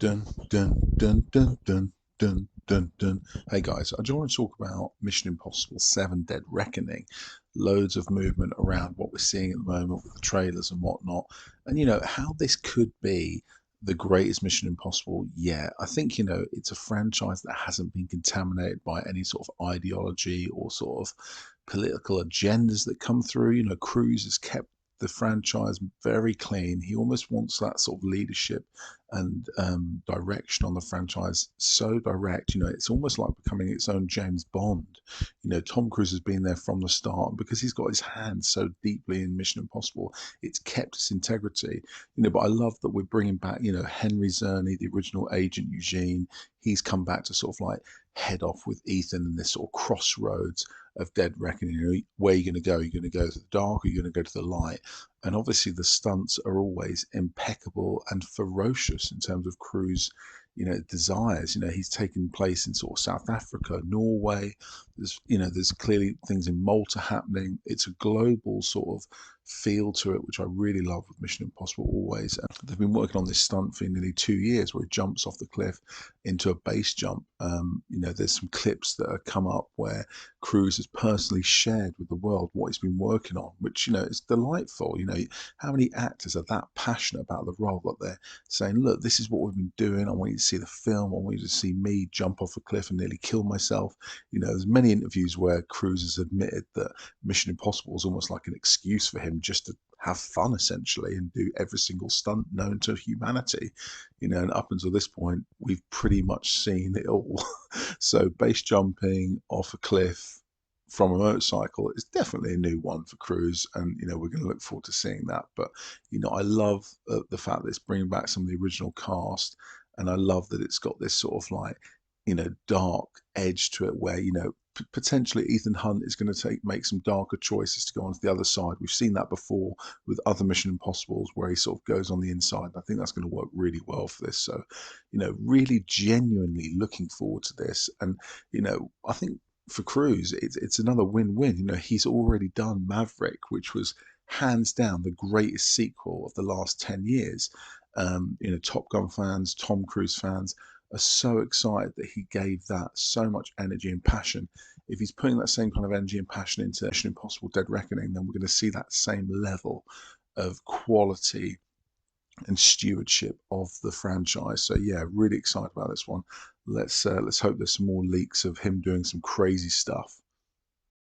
Dun, dun, dun, dun, dun, dun, dun, dun. Hey guys, I just want to talk about Mission Impossible 7 Dead Reckoning. Loads of movement around what we're seeing at the moment with the trailers and whatnot. And how this could be the greatest Mission Impossible yet. I think, it's a franchise that hasn't been contaminated by any sort of ideology or sort of political agendas that come through. Cruise has kept the franchise very clean. He almost wants that sort of leadership and direction on the franchise so direct. It's almost like becoming its own James Bond. Tom Cruise has been there from the start because he's got his hands so deeply in Mission Impossible. It's kept its integrity. But I love that we're bringing back, Henry Czerny, the original Agent Eugene. He's come back to sort of like head off with Ethan in this sort of crossroads of Dead Reckoning. Where are you going to go? Are you going to go to the dark or are you going to go to the light? And obviously the stunts are always impeccable and ferocious in terms of Cruise, desires. He's taken place in sort of South Africa, Norway. There's clearly things in Malta happening. It's a global sort of feel to it, which I really love with Mission Impossible always. And they've been working on this stunt for nearly 2 years where he jumps off the cliff into a base jump. There's some clips that have come up where Cruise has personally shared with the world what he's been working on, which, is delightful. How many actors are that passionate about the role that they're saying, look, this is what we've been doing. I want you to see the film. I want you to see me jump off a cliff and nearly kill myself. There's many interviews where Cruise has admitted that Mission Impossible is almost like an excuse for him just to have fun essentially and do every single stunt known to humanity. And up until this point, we've pretty much seen it all. So base jumping off a cliff from a motorcycle is definitely a new one for Cruise, and we're going to look forward to seeing that. But I love the fact that it's bringing back some of the original cast, and I love that it's got this sort of like dark edge to it where potentially Ethan Hunt is going to make some darker choices to go onto the other side. We've seen that before with other Mission Impossibles where he sort of goes on the inside. I think that's going to work really well for this. So, really genuinely looking forward to this. And, I think for Cruise, it's another win-win. He's already done Maverick, which was hands down the greatest sequel of the last 10 years. Top Gun fans, Tom Cruise fans are so excited that he gave that so much energy and passion. If he's putting that same kind of energy and passion into Mission Impossible Dead Reckoning, then we're going to see that same level of quality and stewardship of the franchise. So yeah, really excited about this one. Let's hope there's some more leaks of him doing some crazy stuff.